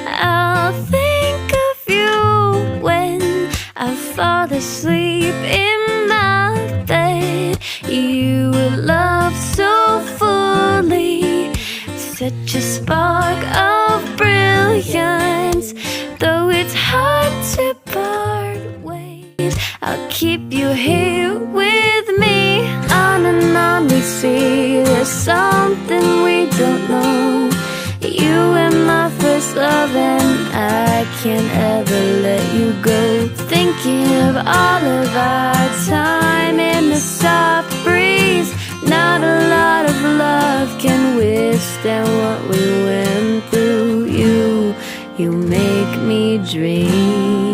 I'll think of you when I fall asleep in my bed. You love so fully, such a spark of brilliance. Though it's hard to part ways, I'll keep you here with me. On and on we see there's something we don't know. You were my first love and I can't ever let you go. Thinking of all of our time in the soft breeze. Not a lot of love can withstand what we went through. You make me dream.